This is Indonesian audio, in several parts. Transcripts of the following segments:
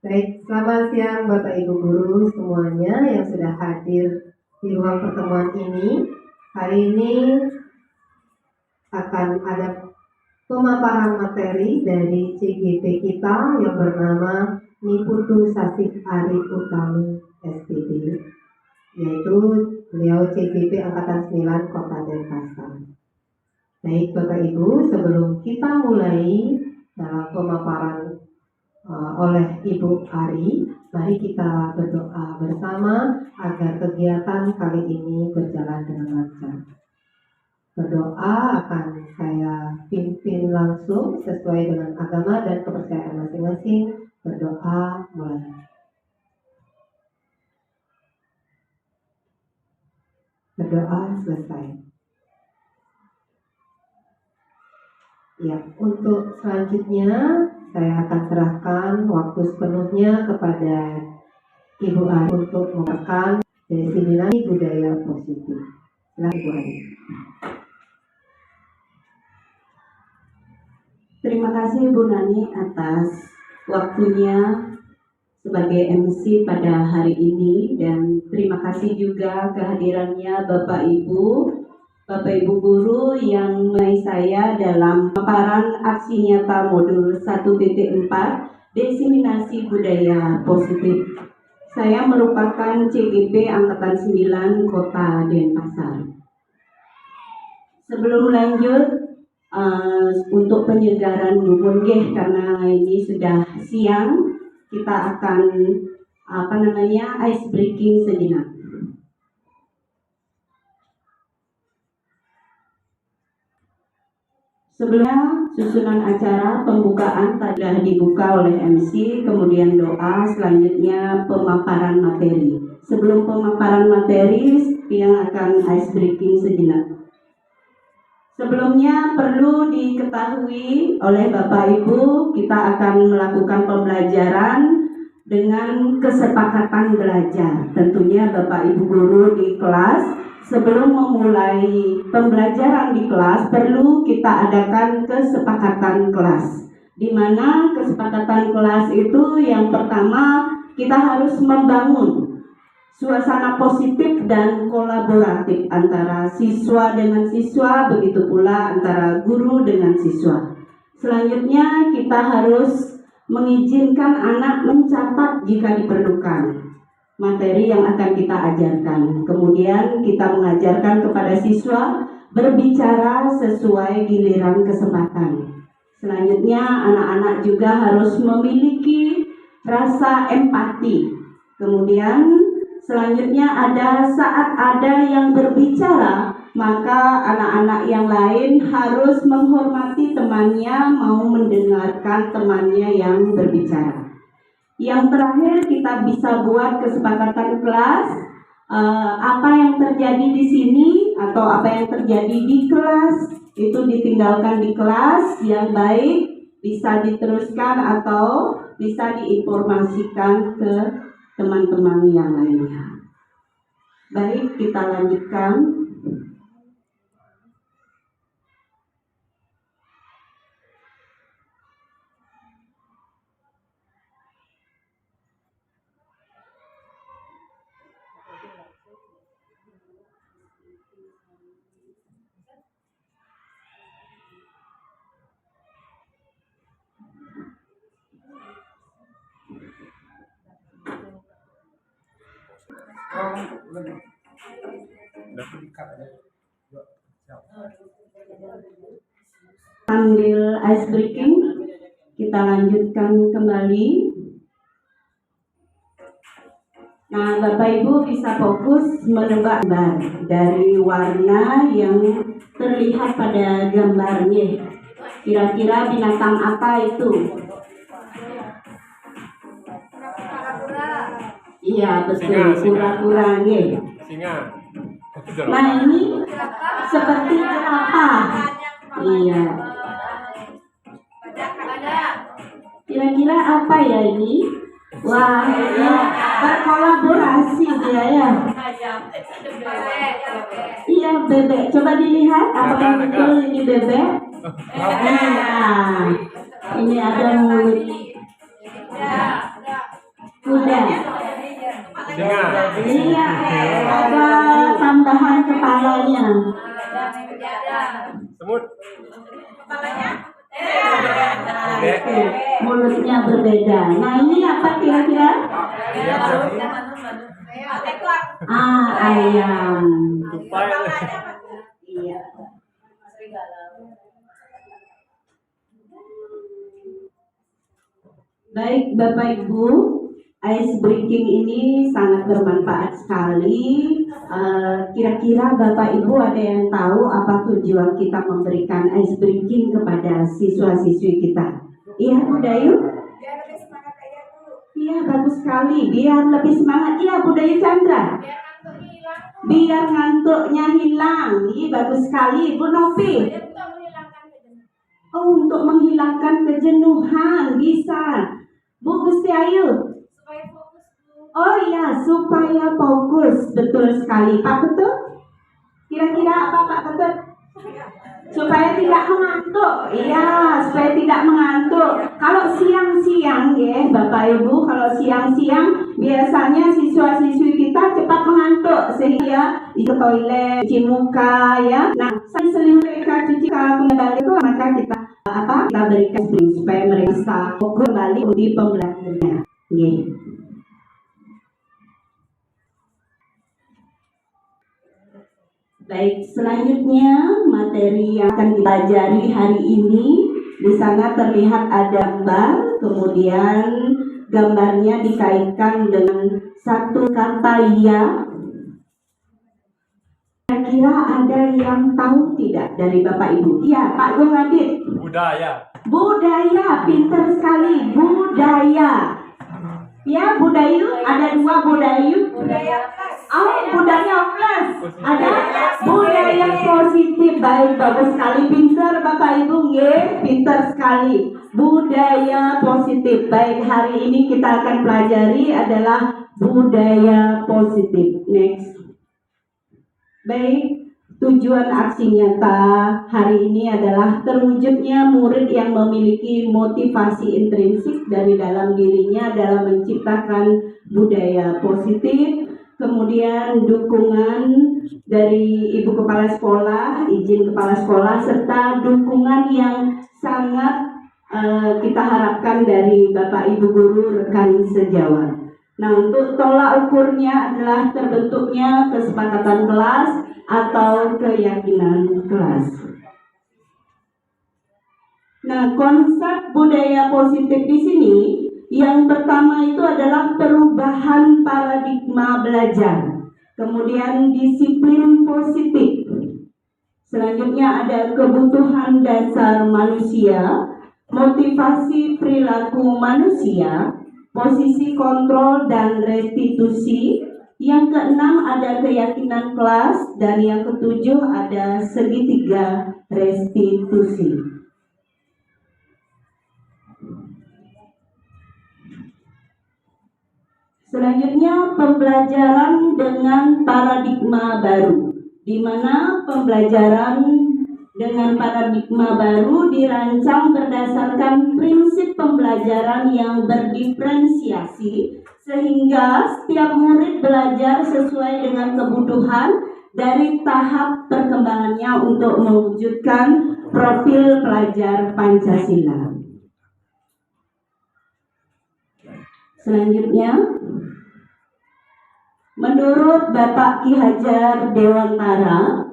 Baik, selamat siang Bapak Ibu Guru semuanya yang sudah hadir di ruang pertemuan ini. Hari ini akan ada pemaparan materi dari CGP kita yang bernama Niputu Sasik Ari Utami SPD, yaitu beliau CGP Angkatan 9 Kota Denpasar. Baik Bapak Ibu, sebelum kita mulai dalam pemaparan oleh Ibu Ari, mari kita berdoa bersama agar kegiatan kali ini berjalan dengan lancar. Berdoa akan saya pimpin langsung sesuai dengan agama dan kepercayaan masing-masing. Berdoa mulai. Berdoa selesai. Ya, untuk selanjutnya saya akan serahkan waktu sepenuhnya kepada Ibu Ari untuk memperkenalkan definisi budaya positif. Silakan Ibu Ari. Terima kasih Bu Nani atas waktunya sebagai MC pada hari ini, dan terima kasih juga kehadirannya Bapak Ibu Guru yang menemani saya dalam paparan aksi nyata modul 1.4 Diseminasi Budaya Positif. Saya merupakan CGP Angkatan 9 Kota Denpasar. Sebelum lanjut, untuk penyegaran dukun karena ini sudah siang, kita akan ice breaking sejenak. Sebelumnya susunan acara pembukaan telah dibuka oleh MC, kemudian doa, selanjutnya pemaparan materi. Sebelum pemaparan materi yang akan ice breaking sejenak. Sebelumnya perlu diketahui oleh Bapak Ibu, kita akan melakukan pembelajaran dengan kesepakatan belajar. Tentunya Bapak Ibu Guru di kelas, sebelum memulai pembelajaran di kelas, perlu kita adakan kesepakatan kelas. Di mana kesepakatan kelas itu yang pertama, kita harus membangun suasana positif dan kolaboratif antara siswa dengan siswa, begitu pula antara guru dengan siswa. Selanjutnya kita harus mengizinkan anak mencatat jika diperlukan materi yang akan kita ajarkan. Kemudian kita mengajarkan kepada siswa berbicara sesuai giliran kesempatan. Selanjutnya anak-anak juga harus memiliki rasa empati. Kemudian selanjutnya saat ada yang berbicara, maka anak-anak yang lain harus menghormati temannya, mau mendengarkan temannya yang berbicara. Yang terakhir, kita bisa buat kesepakatan kelas, apa yang terjadi di sini atau apa yang terjadi di kelas itu ditinggalkan di kelas, yang baik bisa diteruskan atau bisa diinformasikan ke teman-teman yang lainnya. Baik, kita lanjutkan. Sambil ice breaking, kita lanjutkan kembali. Nah, Bapak Ibu bisa fokus menebak gambar dari warna yang terlihat pada gambarnya. Kira-kira binatang apa itu? Iya, betul, kura-kura. Singa. Nah, ini seperti jerapah. Iya. Kira-kira apa ya ini? Wah, ini berkolaborasi dia ya. Iya, bebek. Coba dilihat apakah betul ini bebek? Nah, ini ada mulut. Ada tambahan kepalanya. Semut. Oke, mulutnya berbeda. Nah, ini apa kira-kira? Ayam. Tupai. Iya. Baik, Bapak Ibu, ice breaking ini sangat bermanfaat sekali. Kira-kira Bapak Ibu ada yang tahu apa tujuan kita memberikan ice breaking kepada siswa-siswi kita? Iya, Bu Dayu? Biar lebih semangat aja Bu. Iya, bagus sekali. Biar lebih semangat. Iya, Bu Dayu Chandra. Biar ngantuknya hilang. Biar ngantuknya hilang. Iya, bagus sekali. Bu Novi. Biar untuk menghilangkan kejenuhan. Oh, untuk menghilangkan kejenuhan. Bisa. Bu Gusti Ayu. Supaya fokus Bu. Oh iya, supaya fokus. Betul sekali. Pak Ketut? Kira-kira apa Pak Ketut? Supaya tidak mengantuk. Iya, supaya tidak mengantuk. Kalau siang-siang ya Bapak Ibu, kalau siang-siang biasanya siswa-siswi kita cepat mengantuk sehingga ke toilet, cuci muka ya. Nah, seling mereka cuci kembali itu maka kita kita berikan supaya mereka fokus kembali di pembelajarannya. Nggih. Baik, selanjutnya materi yang akan kita pelajari hari ini, di sana terlihat ada gambar, kemudian gambarnya dikaitkan dengan satu kata ya. Kira-kira ada yang tahu tidak dari Bapak Ibu? Iya, Pak Gung Adit. Budaya. Budaya, pintar sekali, budaya. Ya, budayu, ada dua budayu. Budaya plus. Oh, budaya plus. Ada budaya positif. Baik, bagus sekali. Pintar Bapak Ibu, nggih. Pintar sekali. Budaya positif. Baik, hari ini kita akan pelajari adalah budaya positif. Next. Baik, tujuan aksi nyata hari ini adalah terwujudnya murid yang memiliki motivasi intrinsik dari dalam dirinya dalam menciptakan budaya positif. Kemudian dukungan dari Ibu Kepala Sekolah, izin Kepala Sekolah, serta dukungan yang sangat kita harapkan dari Bapak Ibu Guru rekan sejawat. Nah, untuk tolak ukurnya adalah terbentuknya kesepakatan kelas atau keyakinan kelas. Nah, konsep budaya positif di sini yang pertama itu adalah perubahan paradigma belajar. Kemudian disiplin positif. Selanjutnya ada kebutuhan dasar manusia, motivasi perilaku manusia, posisi kontrol dan restitusi. Yang keenam ada keyakinan kelas, dan yang ketujuh ada segitiga restitusi. Selanjutnya pembelajaran dengan paradigma baru, di mana pembelajaran dengan paradigma baru dirancang berdasarkan prinsip pembelajaran yang berdiferensiasi sehingga setiap murid belajar sesuai dengan kebutuhan dari tahap perkembangannya untuk mewujudkan profil pelajar Pancasila. Selanjutnya, menurut Bapak Ki Hajar Dewantara,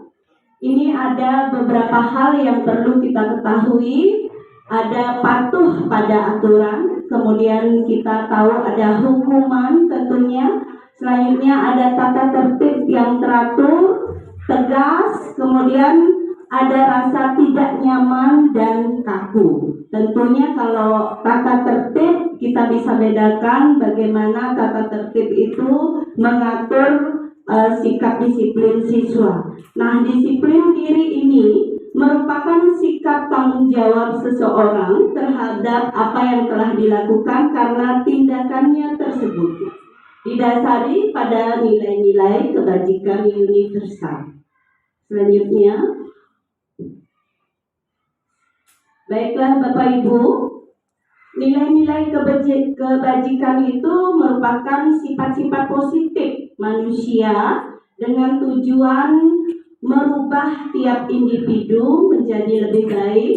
ini ada beberapa hal yang perlu kita ketahui. Ada patuh pada aturan, kemudian kita tahu ada hukuman tentunya. Selanjutnya ada tata tertib yang teratur, tegas, kemudian ada rasa tidak nyaman dan kaku. Tentunya kalau tata tertib kita bisa bedakan bagaimana tata tertib itu mengatur sikap disiplin siswa. Nah, disiplin diri ini merupakan sikap tanggung jawab seseorang terhadap apa yang telah dilakukan karena tindakannya tersebut didasari pada nilai-nilai kebajikan universal. Selanjutnya, baiklah Bapak Ibu, nilai-nilai kebajikan itu merupakan sifat-sifat positif manusia dengan tujuan merubah tiap individu menjadi lebih baik.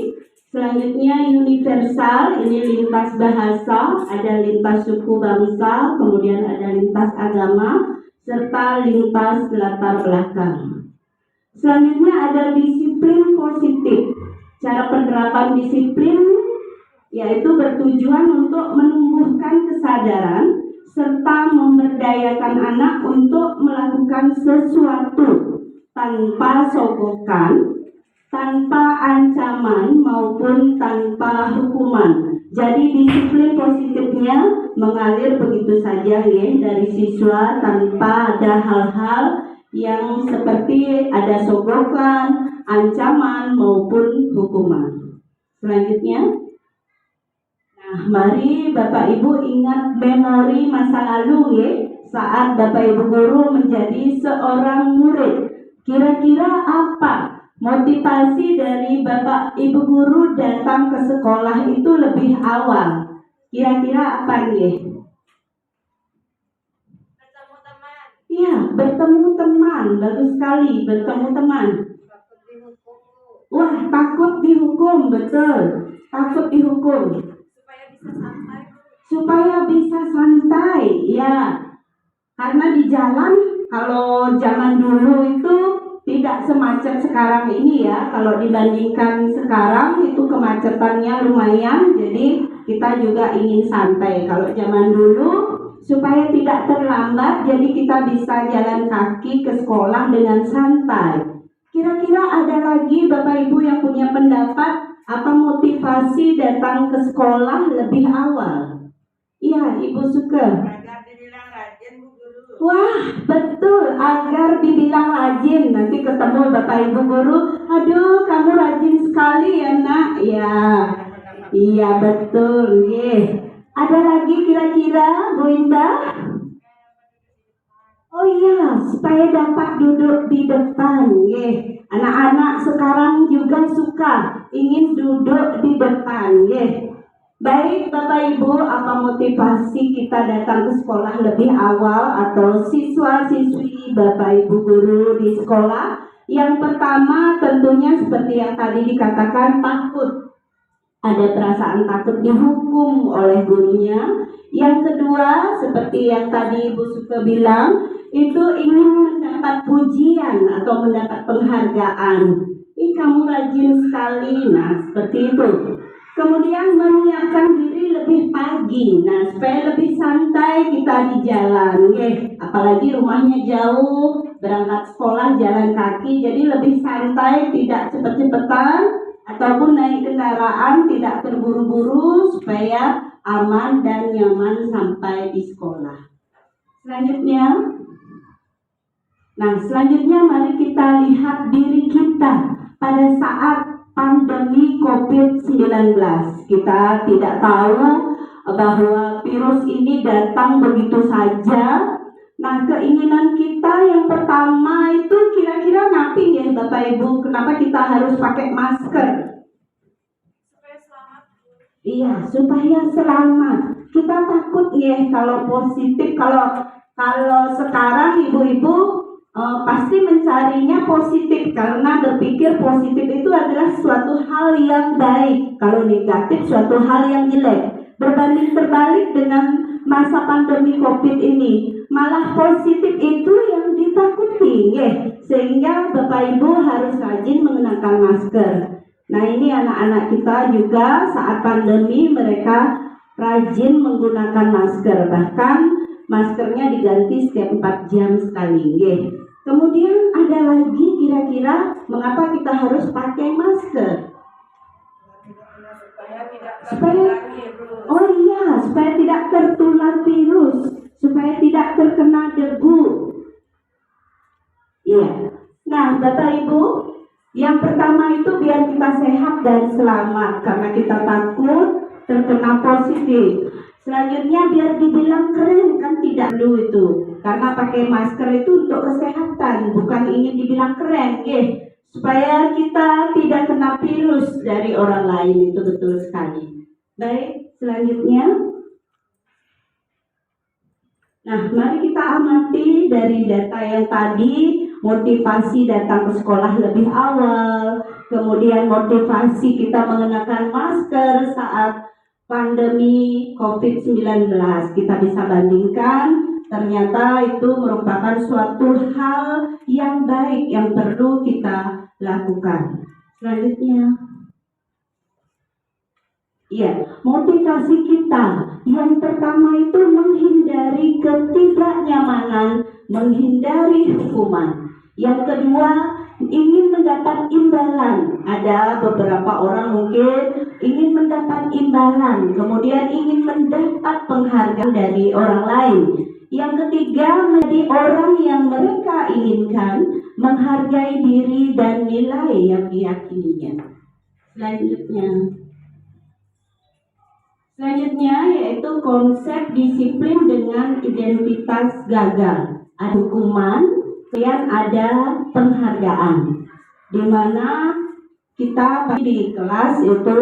Selanjutnya universal, ini lintas bahasa, ada lintas suku bangsa, kemudian ada lintas agama, serta lintas latar belakang. Selanjutnya ada disiplin positif. Cara penerapan disiplin yaitu bertujuan untuk menumbuhkan kesadaran serta memberdayakan anak untuk melakukan sesuatu tanpa sogokan, tanpa ancaman maupun tanpa hukuman. Jadi disiplin positifnya mengalir begitu saja ya dari siswa tanpa ada hal-hal yang seperti ada sogokan, ancaman maupun hukuman. Selanjutnya, nah, mari Bapak Ibu ingat memori masa lalu ya, saat Bapak Ibu guru menjadi seorang murid. Kira-kira apa motivasi dari Bapak Ibu guru datang ke sekolah itu lebih awal? Kira-kira apa nih? Bertemu teman. Iya, bertemu teman. Bagus sekali, bertemu teman. Takut dihukum, Bu. Wah, takut dihukum, betul. Takut dihukum. Supaya bisa santai. Supaya bisa santai, ya. Karena di jalan, kalau zaman dulu itu tidak semacet sekarang ini ya. Kalau dibandingkan sekarang itu kemacetannya lumayan, jadi kita juga ingin santai. Kalau zaman dulu supaya tidak terlambat, jadi kita bisa jalan kaki ke sekolah dengan santai. Kira-kira ada lagi Bapak Ibu yang punya pendapat apa motivasi datang ke sekolah lebih awal? Iya, Ibu Suka. Agar dibilang rajin, Bu Guru. Wah, betul, agar dibilang rajin. Nanti ketemu Bapak Ibu guru, aduh kamu rajin sekali ya nak. Ya, iya betul. Ye. Ada lagi kira-kira Bu Indah? Oh iya, supaya dapat duduk di depan. Ye. Anak-anak sekarang juga suka ingin duduk di depan. Ye. Baik Bapak Ibu, apa motivasi kita datang ke sekolah lebih awal atau siswa-siswi Bapak Ibu guru di sekolah? Yang pertama tentunya seperti yang tadi dikatakan, takut. Ada perasaan takut dihukum oleh gurunya. Yang kedua seperti yang tadi Ibu Suka bilang, itu ingin mendapat pujian atau mendapat penghargaan. Ih kamu rajin sekali, nah seperti itu. Kemudian menyiapkan diri lebih pagi, nah supaya lebih santai kita di jalan, apalagi rumahnya jauh, berangkat sekolah jalan kaki, jadi lebih santai, tidak cepet-cepetan ataupun naik kendaraan, tidak terburu-buru supaya aman dan nyaman sampai di sekolah. Selanjutnya mari kita lihat diri kita pada saat pandemi COVID-19. Kita tidak tahu bahwa virus ini datang begitu saja. Nah, keinginan kita yang pertama itu kira-kira ngapain ya Bapak Ibu? Kenapa kita harus pakai masker? Supaya selamat. Iya, supaya selamat. Kita takut ya kalau positif, kalau sekarang ibu-ibu pasti mencarinya positif karena berpikir positif itu adalah suatu hal yang baik, kalau negatif suatu hal yang jelek. Berbanding terbalik dengan masa pandemi COVID ini, malah positif itu yang ditakuti, sehingga Bapak Ibu harus rajin mengenakan masker. Nah ini anak-anak kita juga saat pandemi mereka rajin menggunakan masker, bahkan maskernya diganti setiap 4 jam sekali. Kemudian ada lagi kira-kira mengapa kita harus pakai masker? Oh iya, supaya tidak tertular virus, supaya tidak terkena debu. Iya. Nah, Bapak Ibu, yang pertama itu biar kita sehat dan selamat karena kita takut terkena positif. Selanjutnya biar dibilang keren, kan tidak perlu itu. Karena pakai masker itu untuk kesehatan, bukan ingin dibilang keren, supaya kita tidak kena virus dari orang lain, itu betul sekali. Baik, selanjutnya. Nah, mari kita amati dari data yang tadi, motivasi datang ke sekolah lebih awal, kemudian motivasi kita mengenakan masker saat pandemi COVID-19. Kita bisa bandingkan, ternyata itu merupakan suatu hal yang baik yang perlu kita lakukan. Selanjutnya, motivasi kita yang pertama itu menghindari ketidaknyamanan, menghindari hukuman. Yang kedua, ingin mendapat imbalan. Ada beberapa orang mungkin ingin mendapat imbalan, kemudian ingin mendapat penghargaan dari orang lain. Yang ketiga, menjadi orang yang mereka inginkan, menghargai diri dan nilai yang diyakininya. Selanjutnya yaitu konsep disiplin dengan identitas gagal. Ada hukuman, kemudian ada penghargaan. Di mana kita di kelas itu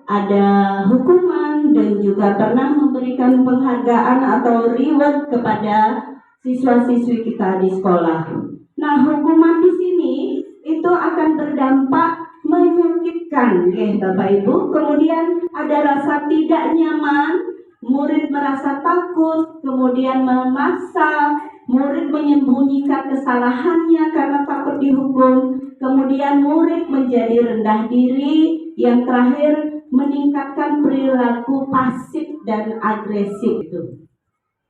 ada hukuman dan juga pernah memberikan penghargaan atau reward kepada siswa-siswi kita di sekolah. Nah, hukuman di sini itu akan berdampak menyakitkan, Bapak Ibu. Kemudian ada rasa tidak nyaman, murid merasa takut, kemudian memaksa murid menyembunyikan kesalahannya karena takut dihukum. Kemudian murid menjadi rendah diri. Yang terakhir, meningkatkan perilaku pasif dan agresif itu.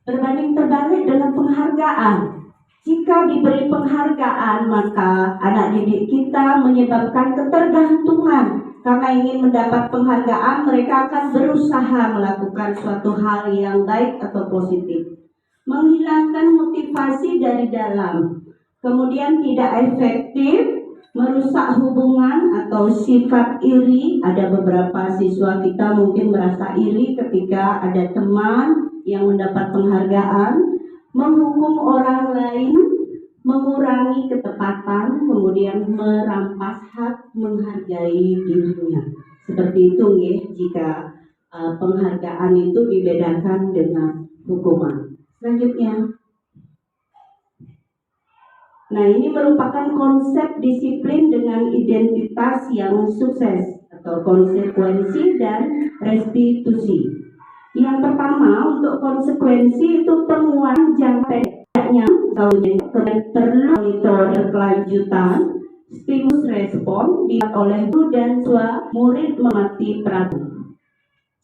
Berbanding terbalik dengan penghargaan. Jika diberi penghargaan, maka anak didik kita menyebabkan ketergantungan. Karena ingin mendapat penghargaan, mereka akan berusaha melakukan suatu hal yang baik atau positif. Menghilangkan motivasi dari dalam. Kemudian tidak efektif, merusak hubungan atau sifat iri. Ada beberapa siswa kita mungkin merasa iri ketika ada teman yang mendapat penghargaan. Menghukum orang lain, mengurangi ketepatan, kemudian merampas hak menghargai dirinya. Seperti itu jika penghargaan itu dibedakan dengan hukuman. Selanjutnya, nah ini merupakan konsep disiplin dengan identitas yang sukses atau konsekuensi dan restitusi. Yang pertama, untuk konsekuensi itu penguatan jangka pendeknya, perlu monitor berkelanjutan, stimulus respon dibuat oleh guru dan siswa, murid mengerti peraturan.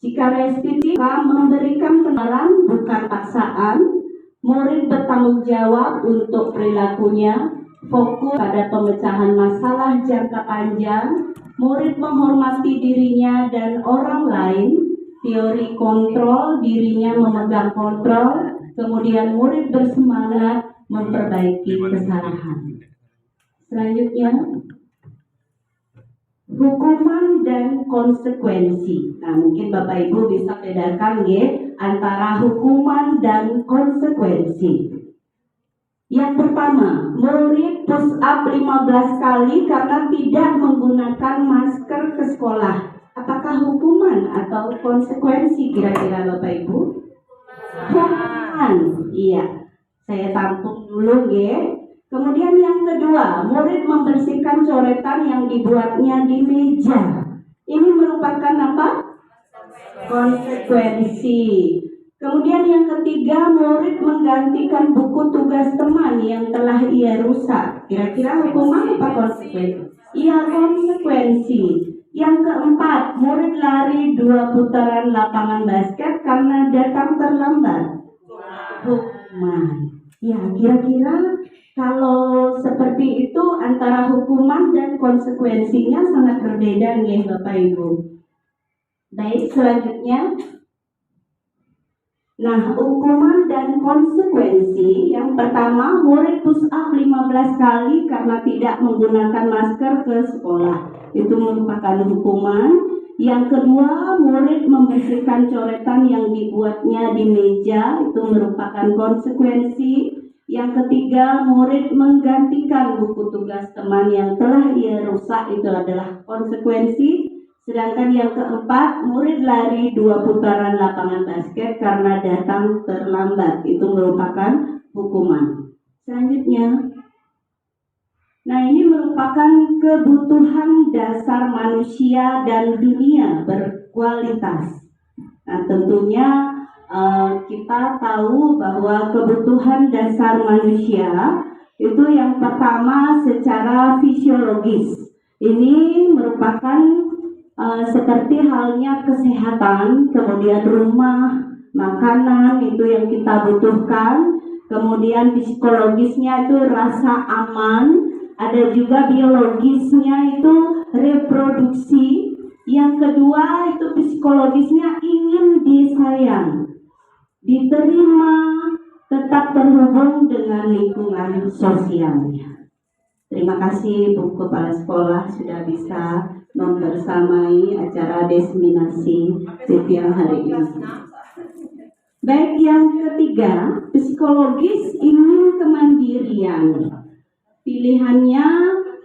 Jika restitusi, memberikan penawaran bukan paksaan, murid bertanggung jawab untuk perilakunya, fokus pada pemecahan masalah jangka panjang, murid menghormati dirinya dan orang lain. Teori kontrol, dirinya memegang kontrol, kemudian murid bersemangat memperbaiki kesalahan. Selanjutnya, hukuman dan konsekuensi. Nah, mungkin Bapak Ibu bisa bedakan antara hukuman dan konsekuensi. Yang pertama, murid push up 15 kali karena tidak menggunakan masker ke sekolah. Apakah hukuman atau konsekuensi kira-kira Bapak Ibu? Hukuman. Iya. Saya tampung dulu Kemudian yang kedua, murid membersihkan coretan yang dibuatnya di meja. Ini merupakan apa? Konsekuensi. Kemudian yang ketiga, murid menggantikan buku tugas teman yang telah ia rusak. Kira-kira hukuman apa konsekuensi? Iya, konsekuensi. Yang keempat, murid lari 2 putaran lapangan basket karena datang terlambat. Hukuman. Ya, kira-kira kalau seperti itu antara hukuman dan konsekuensinya sangat berbeda Bapak Ibu. Baik, selanjutnya. Nah, hukuman dan konsekuensi. Yang pertama, murid push up 15 kali karena tidak menggunakan masker ke sekolah. Itu merupakan hukuman. Yang kedua, murid membersihkan coretan yang dibuatnya di meja. Itu merupakan konsekuensi. Yang ketiga, murid menggantikan buku tugas teman yang telah ia rusak. Itu adalah konsekuensi. Sedangkan yang keempat, murid lari 2 putaran lapangan basket karena datang terlambat. Itu merupakan hukuman. Selanjutnya, nah ini merupakan kebutuhan dasar manusia dan dunia berkualitas. Nah tentunya kita tahu bahwa kebutuhan dasar manusia itu yang pertama secara fisiologis. Ini merupakan seperti halnya kesehatan, kemudian rumah, makanan itu yang kita butuhkan. Kemudian psikologisnya itu rasa aman, ada juga biologisnya itu reproduksi. Yang kedua itu psikologisnya ingin disayang, diterima, tetap terhubung dengan lingkungan sosialnya. Terima kasih Bu Kepala Sekolah sudah bisa membersamai acara diseminasi yang hari ini. Baik, yang ketiga, psikologis ingin kemandirian. Pilihannya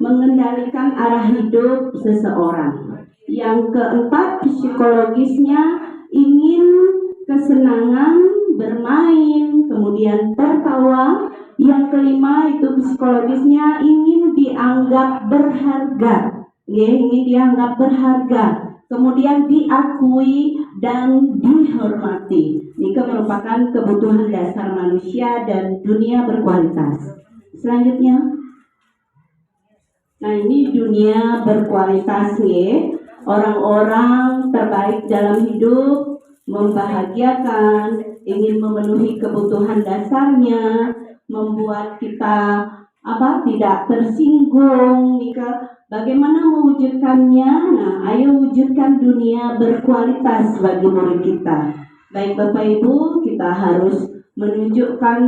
mengendalikan arah hidup seseorang. Yang keempat, psikologisnya ingin kesenangan, bermain, kemudian tertawa. Yang kelima itu psikologisnya ingin dianggap berharga. Ingin dianggap berharga, kemudian diakui dan dihormati. Ini merupakan kebutuhan dasar manusia dan dunia berkualitas. Selanjutnya, nah ini dunia berkualitas ya. Orang-orang terbaik dalam hidup, membahagiakan, ingin memenuhi kebutuhan dasarnya, membuat kita tidak tersinggung. Bagaimana mewujudkannya? Nah, ayo wujudkan dunia berkualitas bagi murid kita. Baik Bapak Ibu, kita harus menunjukkan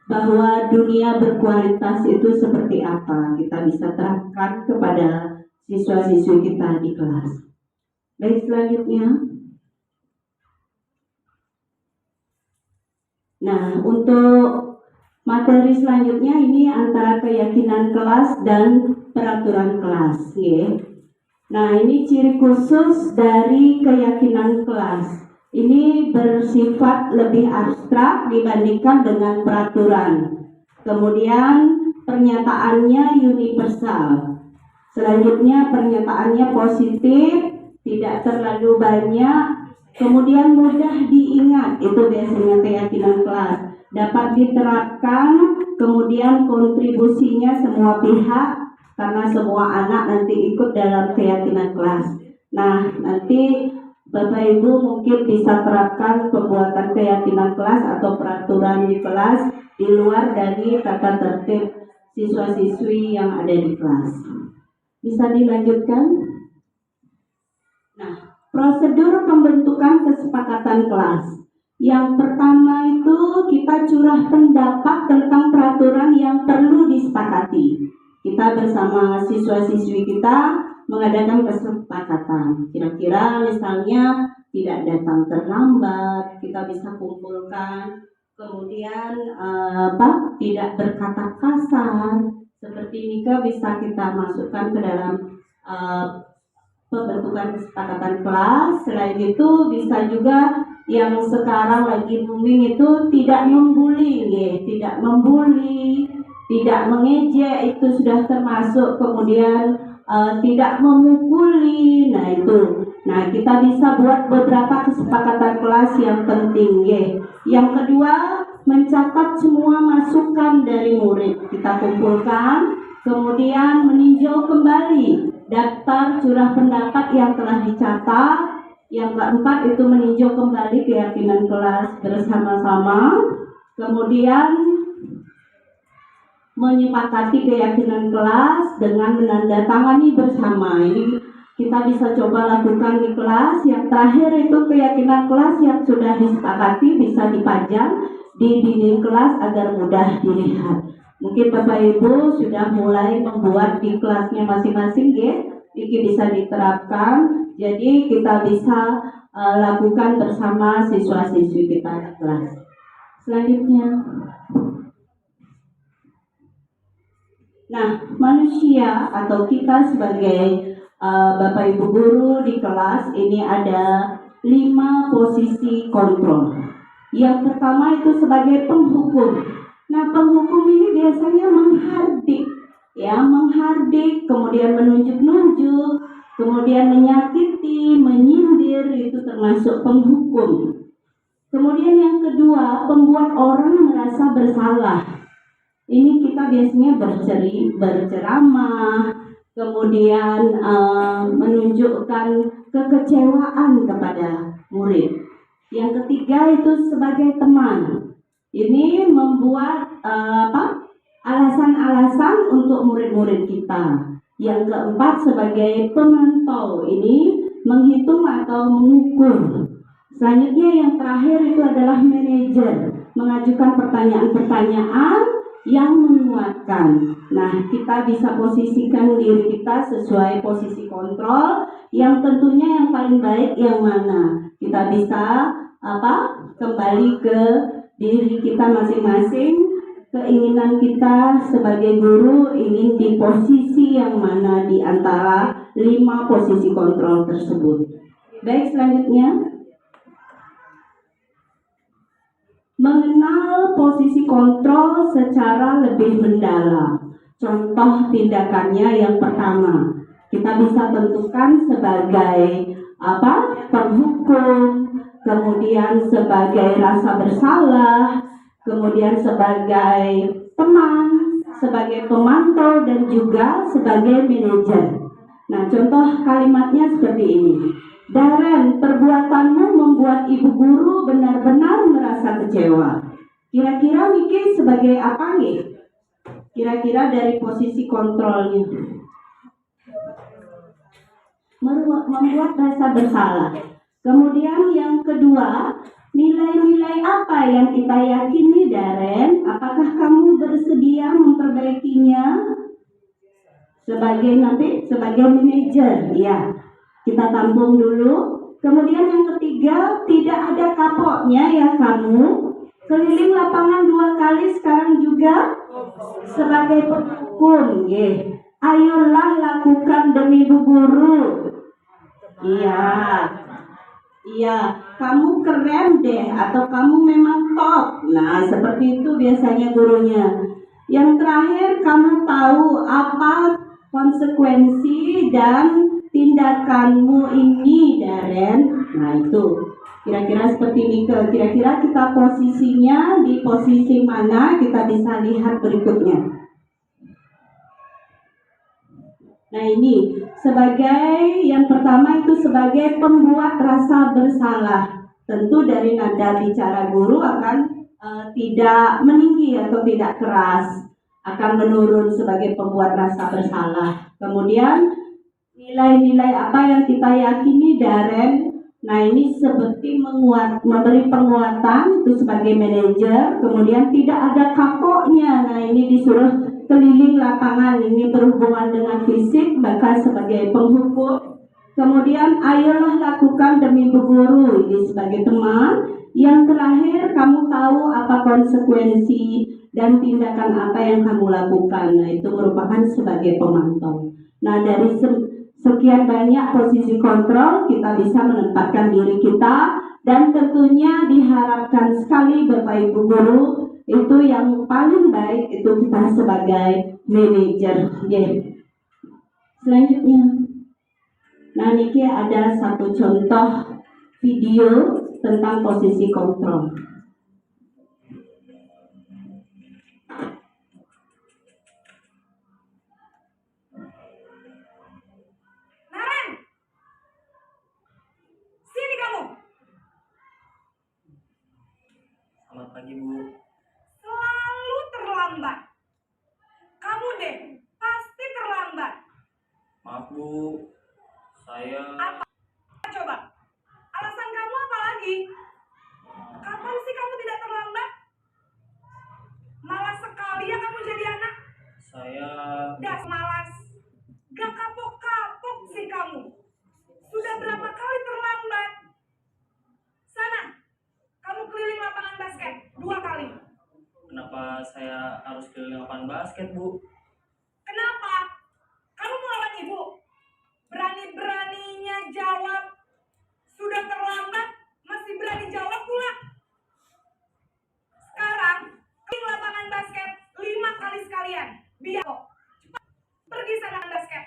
bahwa dunia berkualitas itu seperti apa. Kita bisa terapkan kepada siswa-siswi kita di kelas. Baik, selanjutnya. Nah, untuk materi selanjutnya ini antara keyakinan kelas dan peraturan kelas, ya. Nah, ini ciri khusus dari keyakinan kelas. Ini bersifat lebih abstrak dibandingkan dengan peraturan. Kemudian pernyataannya universal. Selanjutnya pernyataannya positif, tidak terlalu banyak, kemudian mudah diingat. Itu biasanya keyakinan kelas. Dapat diterapkan, kemudian kontribusinya semua pihak, karena semua anak nanti ikut dalam keyakinan kelas. Nah, nanti Bapak Ibu mungkin bisa terapkan pembuatan keyakinan kelas atau peraturan di kelas di luar dari tata tertib siswa-siswi yang ada di kelas. Bisa dilanjutkan? Nah, prosedur pembentukan kesepakatan kelas. Yang pertama itu kita curah pendapat tentang peraturan yang perlu disepakati. Kita bersama siswa-siswi kita mengadakan kesepakatan. Kira-kira misalnya tidak datang terlambat, kita bisa kumpulkan. Kemudian tidak berkata kasar. Seperti ini bisa kita masukkan ke dalam pembentukan kesepakatan kelas. Selain itu bisa juga yang sekarang lagi booming itu tidak membuli, tidak membuli, tidak mengejek, itu sudah termasuk. Kemudian tidak memukuli. Nah itu. Nah, kita bisa buat beberapa kesepakatan kelas yang penting, Yang kedua, mencatat semua masukan dari murid. Kita kumpulkan, kemudian meninjau kembali daftar curah pendapat yang telah dicatat. Yang keempat itu meninjau kembali keyakinan kelas bersama-sama. Kemudian menyepakati keyakinan kelas dengan menandatangani bersama. Ini kita bisa coba lakukan di kelas. Yang terakhir itu keyakinan kelas yang sudah disepakati bisa dipajang di dinding kelas agar mudah dilihat. Mungkin Bapak Ibu sudah mulai membuat di kelasnya masing-masing, Ini bisa diterapkan. Jadi kita bisa lakukan bersama siswa-siswi kita di kelas. Selanjutnya. Nah, manusia atau kita sebagai Bapak Ibu guru di kelas ini ada 5 posisi kontrol. Yang pertama itu sebagai penghukum. Nah, penghukum ini biasanya menghardik, ya, menghardik, kemudian menunjuk-nunjuk, kemudian menyakiti, menyindir, itu termasuk penghukum. Kemudian yang kedua, membuat orang merasa bersalah. Ini kita biasanya berceramah, kemudian menunjukkan kekecewaan kepada murid. Yang ketiga itu sebagai teman. Ini membuat alasan-alasan untuk murid-murid kita. Yang keempat sebagai pemantau. Ini menghitung atau mengukur. Selanjutnya yang terakhir itu adalah manajer, mengajukan pertanyaan-pertanyaan yang menguatkan. Nah, kita bisa posisikan diri kita sesuai posisi kontrol, yang tentunya yang paling baik yang mana. Kita bisa kembali ke diri kita masing-masing, keinginan kita sebagai guru ingin di posisi yang mana di antara 5 posisi kontrol tersebut. Baik, selanjutnya mengenal posisi kontrol secara lebih mendalam. Contoh tindakannya yang pertama, kita bisa tentukan sebagai penghukum, kemudian sebagai rasa bersalah, kemudian sebagai teman, sebagai pemantau, dan juga sebagai manajer. Nah, contoh kalimatnya seperti ini. Darren, perbuatanmu membuat ibu guru benar-benar merasa kecewa. Kira-kira Miki sebagai apa nih? Kira-kira dari posisi kontrolnya. Membuat rasa bersalah. Kemudian yang kedua, nilai-nilai apa yang kita yakini, Darren? Apakah kamu bersedia memperbaikinya? Sebagai manajer, ya. Kita tampung dulu. Kemudian yang ketiga, tidak ada kapoknya ya kamu. Keliling lapangan 2 kali sekarang juga sebagai penghukum. Ayolah lakukan demi bu guru. Iya, kamu keren deh, atau kamu memang top. Nah, seperti itu biasanya gurunya. Yang terakhir, kamu tahu apa konsekuensi dan tindakanmu ini, Darren. Nah, itu kira-kira seperti ini. Kira-kira kita posisinya di posisi mana, kita bisa lihat berikutnya. Nah, ini sebagai yang pertama itu sebagai pembuat rasa bersalah. Tentu dari nada bicara guru akan tidak meninggi atau tidak keras, akan menurun sebagai pembuat rasa bersalah. Kemudian nilai-nilai apa yang kita yakini, Darren? Nah, ini seperti memberi penguatan itu sebagai manajer. Kemudian tidak ada kapoknya. Nah, ini disuruh keliling lapangan, ini berhubungan dengan fisik, maka sebagai penghukum. Kemudian ayolah lakukan demi bu guru, ini sebagai teman. Yang terakhir, kamu tahu apa konsekuensi dan tindakan apa yang kamu lakukan. Nah, itu merupakan sebagai pemantau. Nah, dari sekian banyak posisi kontrol, kita bisa menempatkan diri kita, dan tentunya diharapkan sekali Bapak Ibu guru, itu yang paling baik itu kita sebagai manajer. Selanjutnya, nah Niki ada satu contoh video tentang posisi kontrol. Selamat pagi, Bu. Selalu terlambat. Kamu deh, pasti terlambat. Maaf, Bu. Saya Apa? Coba. Alasan kamu apa lagi? Kapan sih kamu tidak terlambat? Malas sekali ya kamu jadi anak. saya Das malas. Gak kapok-kapok sih kamu. Sudah berapa kali terlambat? Sana, kamu keliling lapangan basket 2 kali. Kenapa saya harus keliling lapangan basket, Bu? Kenapa? Kamu melawan ibu. Berani Biar kok. Cepat pergi sana main basket.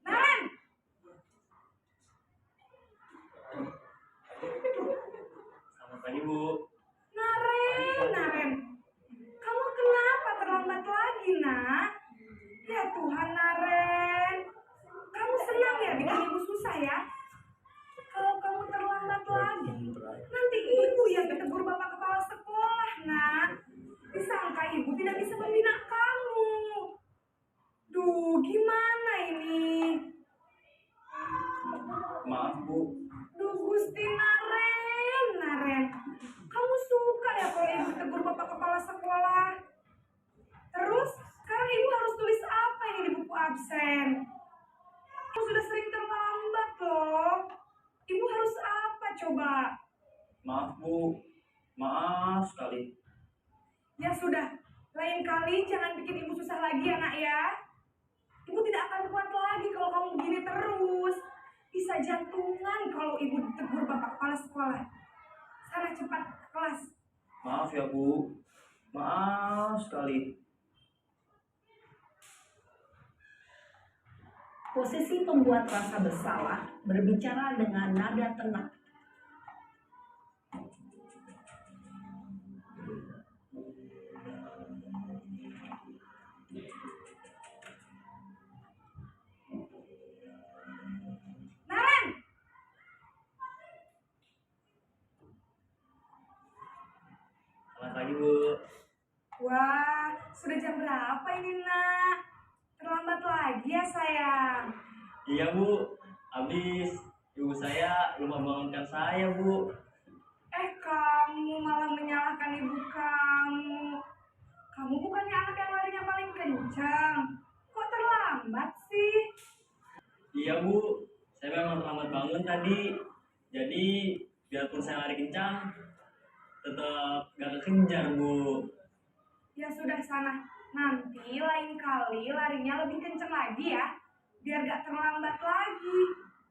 Naren, Selamat pagi Bu. Naren, kamu kenapa terlambat lagi, nak? Ya Tuhan, Naren, kamu senang ya bikin ibu susah ya? Kalau kamu terlambat lagi, nanti ibu yang ditegur bapak kepala sekolah, nak. Disangka ibu tidak bisa membina kamu. Duh, gimana ini? Maaf Bu. Duh, Gusti Naren. Kamu suka ya kalau ibu tegur bapak kepala sekolah? Terus, sekarang ibu harus tulis apa ini di buku absen? Kamu sudah sering terlambat loh. Ibu harus apa coba? Maaf Bu. Maaf sekali. Ya sudah, lain kali jangan bikin ibu susah lagi ya nak ya. Ibu tidak akan kuat lagi kalau kamu begini terus. Bisa jantungan kalau ibu ditegur bapak kepala sekolah. Sana cepat ke kelas. Maaf ya Bu. Maaf sekali. Posisi pembuat rasa bersalah berbicara dengan nada tenang. Naren, Selamat pagi Bu. wah, sudah jam berapa ini nak? Terlambat lagi ya sayang. Iya Bu. Habis ibu saya lupa bangunkan saya Bu. Kamu malah menyalahkan ibu kamu. Kamu bukannya anak yang larinya paling kencang. Kok terlambat sih? Iya Bu. Saya memang terlambat bangun tadi. Jadi biarpun saya lari kencang, tetap gak kekejar Bu. Ya sudah sana. Nanti lain kali larinya lebih kencang lagi ya. Biar gak terlambat lagi.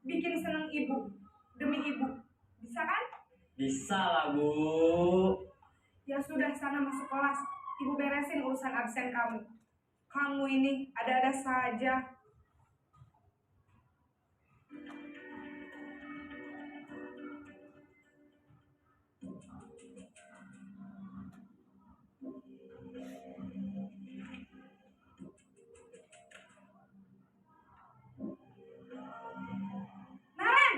Bikin seneng ibu. Demi ibu. Bisa kan? Bisa lah Bu. Ya sudah sana masuk kelas. Ibu beresin urusan absen kamu. Kamu ini ada-ada saja. Naren,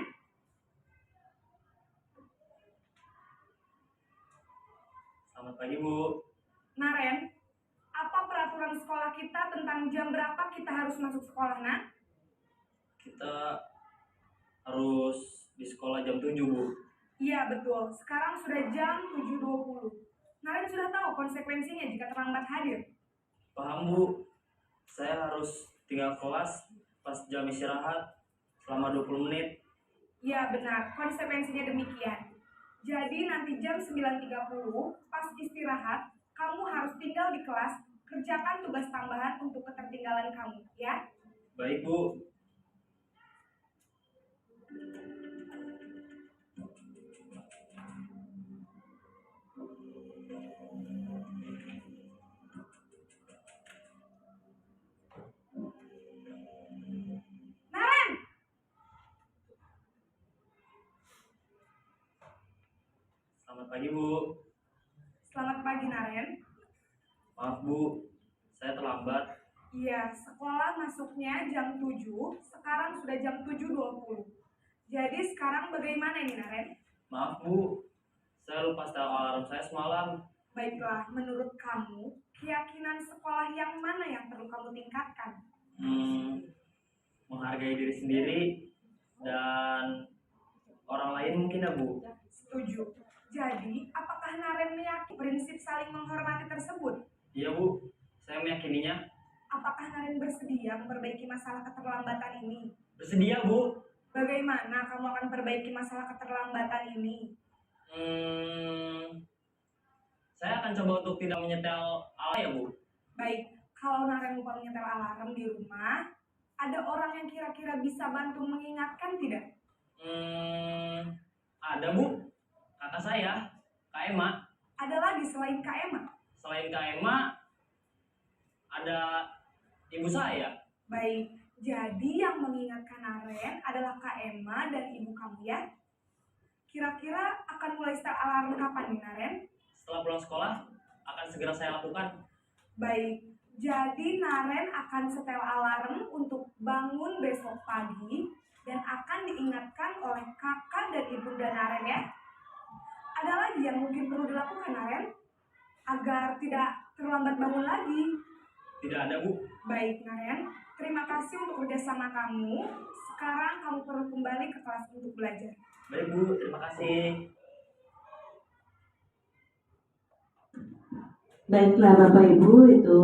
Selamat pagi Bu. Naren, apa peraturan sekolah kita tentang jam berapa kita harus masuk sekolah, nak? Kita harus di sekolah jam 7 Bu. Iya betul, sekarang sudah jam 7.20. Naren sudah tahu konsekuensinya jika terlambat hadir. Paham Bu. Saya harus tinggal kelas pas jam istirahat selama 20 menit. Iya benar, konsekuensinya demikian. Jadi nanti jam 9.30 pas istirahat, kamu harus tinggal di kelas, kerjakan tugas tambahan untuk ketertinggalan kamu, ya? Baik Bu. Naren, Selamat pagi Bu. selamat pagi Naren. Maaf Bu, saya terlambat. Iya, sekolah masuknya jam 7, sekarang sudah jam 7.20. Jadi sekarang bagaimana ini Naren? Maaf Bu, saya lupa setel alarm saya semalam. Baiklah, menurut kamu, keyakinan sekolah yang mana yang perlu kamu tingkatkan? Menghargai diri sendiri dan orang lain mungkin ya Bu. Setuju. Jadi, apakah Naren meyakini prinsip saling menghormati tersebut? Iya Bu, saya meyakininya. Apakah Naren bersedia memperbaiki masalah keterlambatan ini? Bersedia Bu. Bagaimana kamu akan perbaiki masalah keterlambatan ini? Saya akan coba untuk tidak menyetel ala ya Bu. Baik, kalau Naren lupa menyetel alarm di rumah, ada orang yang kira-kira bisa bantu mengingatkan tidak? Ada Bu, kakak saya, Kak Emma. Ada lagi selain Kak Emma? Selain Kak Emma, ada ibu saya. Baik, jadi yang mengingatkan Naren adalah Kak Emma dan ibu kamu ya? Kira-kira akan mulai setel alarm kapan nih Naren? Setelah pulang sekolah, akan segera saya lakukan. Baik, jadi Naren akan setel alarm untuk bangun besok pagi dan akan diingatkan oleh kakak dan ibunda Naren ya. Ada lagi yang mungkin perlu dilakukan Naren agar tidak terlambat bangun lagi? Tidak ada Bu. Baik Naren, terima kasih untuk kerjasama kamu. Sekarang kamu perlu kembali ke kelas untuk belajar. Baik Bu, terima kasih. Baiklah Bapak Ibu, itu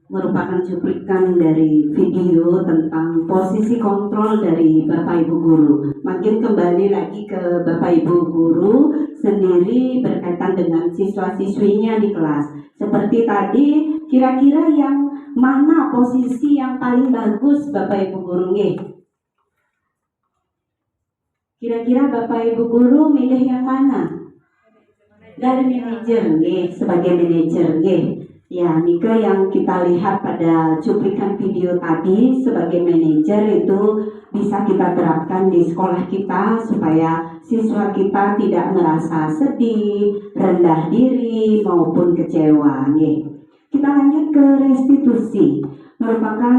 merupakan cuplikan dari video tentang posisi kontrol dari Bapak Ibu Guru. Makin kembali lagi ke Bapak Ibu Guru sendiri berkaitan dengan siswa-siswinya di kelas. Seperti tadi, kira-kira yang mana posisi yang paling bagus Bapak Ibu Guru nggih? Kira-kira Bapak Ibu Guru milih yang mana? Dari manajer nggih, sebagai manajer nggih. Ya, Nika yang kita lihat pada cuplikan video tadi sebagai manajer itu bisa kita terapkan di sekolah kita supaya siswa kita tidak merasa sedih, rendah diri maupun kecewa nggih. Kita lanjut ke restitusi. Merupakan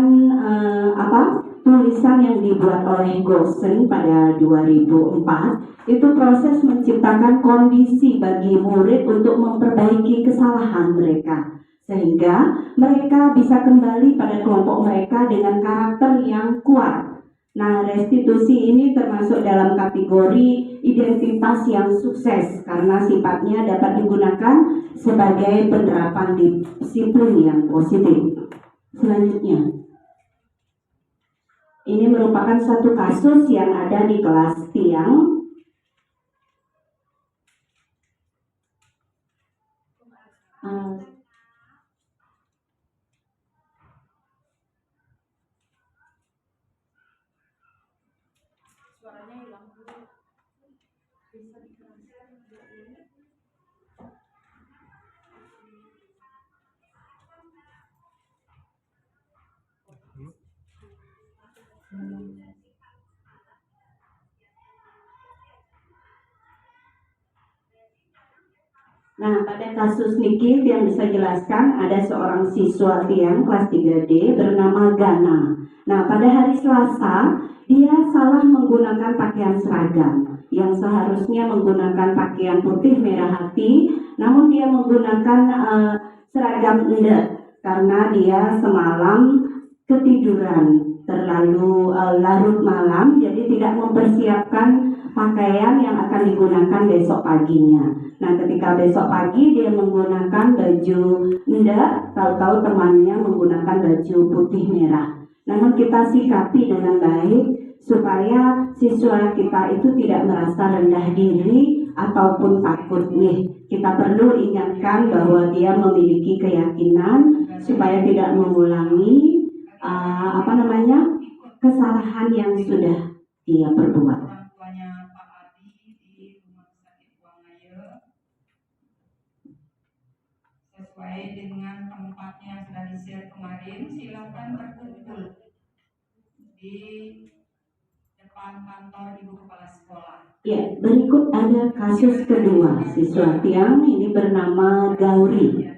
tulisan yang dibuat oleh Gosen pada 2004. Itu proses menciptakan kondisi bagi murid untuk memperbaiki kesalahan mereka, sehingga mereka bisa kembali pada kelompok mereka dengan karakter yang kuat. Nah, restitusi ini termasuk dalam kategori identitas yang sukses karena sifatnya dapat digunakan sebagai penerapan disiplin yang positif. Selanjutnya, ini merupakan satu kasus yang ada di kelas Tiang. Suaranya hilang dulu. Bisa dikeraskan dulu. Nah, pada kasus Niki yang bisa jelaskan ada seorang siswa Tiang kelas 3D bernama Gana. Nah, pada hari Selasa dia salah menggunakan pakaian seragam yang seharusnya menggunakan pakaian putih merah hati, namun dia menggunakan seragam endek karena dia semalam ketiduran terlalu larut malam, jadi tidak mempersiapkan pakaian yang akan digunakan besok paginya. Nah, ketika besok pagi dia menggunakan baju enggak, tahu-tahu temannya menggunakan baju putih merah. Namun kita sikapi dengan baik supaya siswa kita itu tidak merasa rendah diri ataupun takut nih. Kita perlu ingatkan bahwa dia memiliki keyakinan supaya tidak mengulangi kesalahan yang sudah dia perbuat. Orang tuanya Pak Adi di Rumah Sakit Buangaya sesuai dengan tempatnya yang sudah di-share kemarin, silakan berkumpul di depan kantor Ibu Kepala Sekolah. Ya, berikut ada kasus kedua siswa Tiang ini bernama Gauri.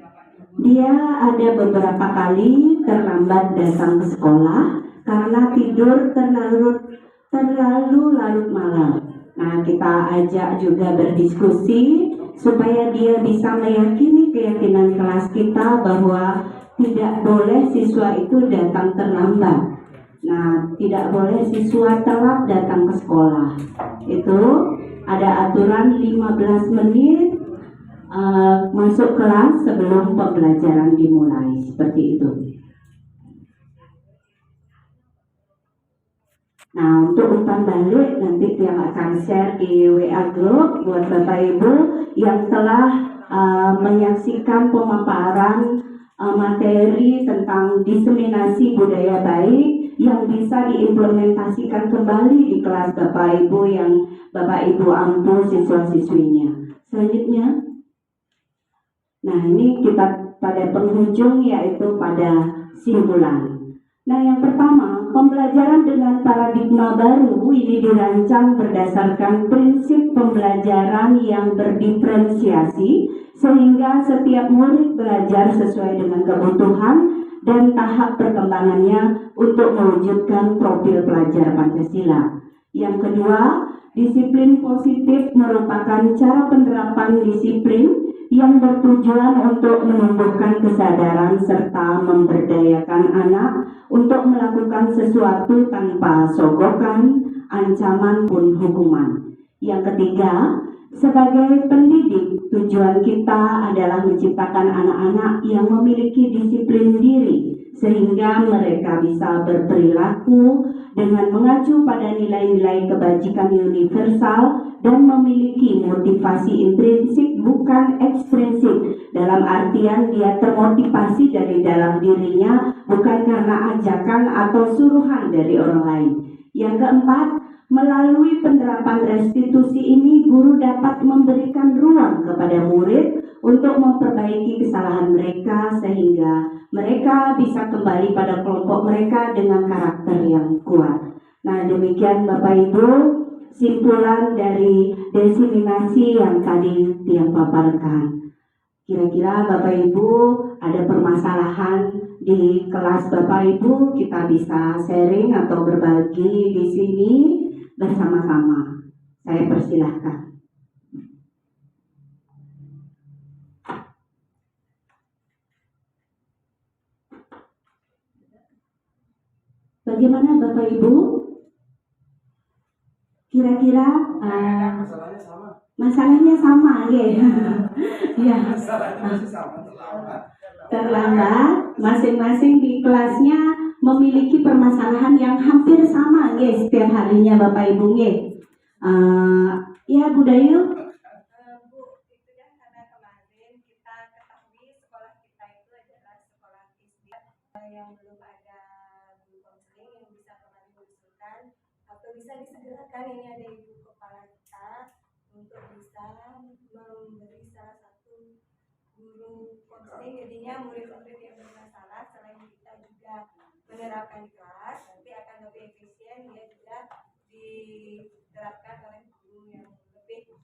Dia ada beberapa kali terlambat datang ke sekolah karena tidur terlalu larut malam. Nah, kita ajak juga berdiskusi supaya dia bisa meyakini keyakinan kelas kita bahwa tidak boleh siswa itu datang terlambat. Nah, tidak boleh siswa telat datang ke sekolah. Itu ada aturan 15 menit masuk kelas sebelum pembelajaran dimulai, seperti itu. Nah, untuk umpan balik nanti yang akan share di WA Group buat Bapak Ibu yang telah menyaksikan pemaparan materi tentang diseminasi budaya baik yang bisa diimplementasikan kembali di kelas Bapak Ibu yang Bapak Ibu ampu siswa-siswinya. Selanjutnya, nah ini kita pada penghujung yaitu pada simpulan. Nah yang pertama, pembelajaran dengan paradigma baru ini dirancang berdasarkan prinsip pembelajaran yang berdiferensiasi sehingga setiap murid belajar sesuai dengan kebutuhan dan tahap perkembangannya untuk mewujudkan profil pelajar Pancasila. Yang kedua, disiplin positif merupakan cara penerapan disiplin yang bertujuan untuk menumbuhkan kesadaran serta memberdayakan anak untuk melakukan sesuatu tanpa sogokan, ancaman pun hukuman. Yang ketiga, sebagai pendidik, tujuan kita adalah menciptakan anak-anak yang memiliki disiplin diri sehingga mereka bisa berperilaku dengan mengacu pada nilai-nilai kebajikan universal dan memiliki motivasi intrinsik bukan ekstrinsik, dalam artian dia termotivasi dari dalam dirinya bukan karena ajakan atau suruhan dari orang lain. Yang keempat, melalui penerapan restitusi ini guru dapat memberikan ruang kepada murid untuk memperbaiki kesalahan mereka sehingga mereka bisa kembali pada kelompok mereka dengan karakter yang kuat. Nah demikian Bapak Ibu simpulan dari diseminasi yang tadi Tiang paparkan. Kira-kira Bapak Ibu ada permasalahan di kelas Bapak Ibu, kita bisa sharing atau berbagi di sini bersama-sama. Saya persilahkan. Bagaimana Bapak Ibu? Kira-kira masalahnya sama, ya. Ya. Terlambat, masing-masing di kelasnya memiliki permasalahan yang hampir sama, guys, setiap harinya Bapak Ibu, ya Bu Dayu. Bu, itu kan karena kemarin kita ketahui sekolah kita itu adalah sekolah Islam yang belum ada guru konseling yang bisa kemarin diusulkan atau bisa disegerakan. Ini ada ibu kepala kita untuk bisa memberi salah satu guru konseling, jadinya murid-murid yang bermasalah selain kita juga menerapkan di kelas nanti akan lebih efisien, dia juga diterapkan oleh guru yang lebih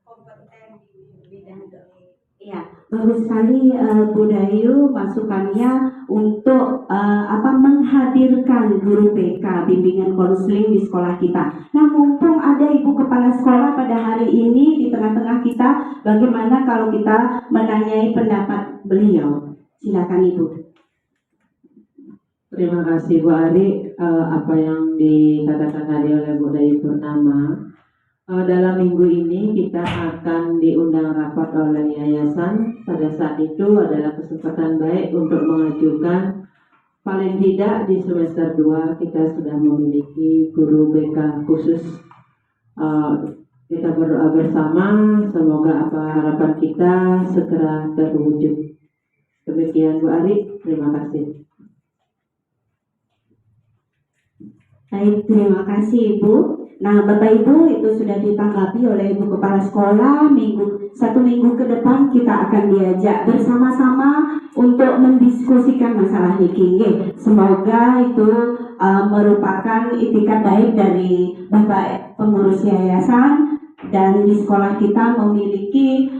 kompeten di bidang ini. Ya, bagus sekali Bu Dayu masukannya untuk menghadirkan guru BK bimbingan konseling di sekolah kita. Nah, mumpung ada Ibu Kepala Sekolah pada hari ini di tengah-tengah kita, bagaimana kalau kita menanyai pendapat beliau? Silakan Ibu. Terima kasih Bu Ari, apa yang dikatakan tadi oleh Bu Dayu Purnama. Dalam minggu ini kita akan diundang rapat oleh yayasan. Pada saat itu adalah kesempatan baik untuk mengajukan paling tidak di semester 2 kita sudah memiliki guru BK khusus. Kita berdoa bersama semoga apa harapan kita segera terwujud. Demikian Bu Ari, terima kasih. Baik, terima kasih Ibu. Nah, Bapak Ibu itu sudah ditanggapi oleh Ibu Kepala Sekolah. Satu minggu ke depan kita akan diajak bersama-sama untuk mendiskusikan masalah niki. Semoga itu merupakan itikat baik dari Bapak pengurus yayasan dan di sekolah kita memiliki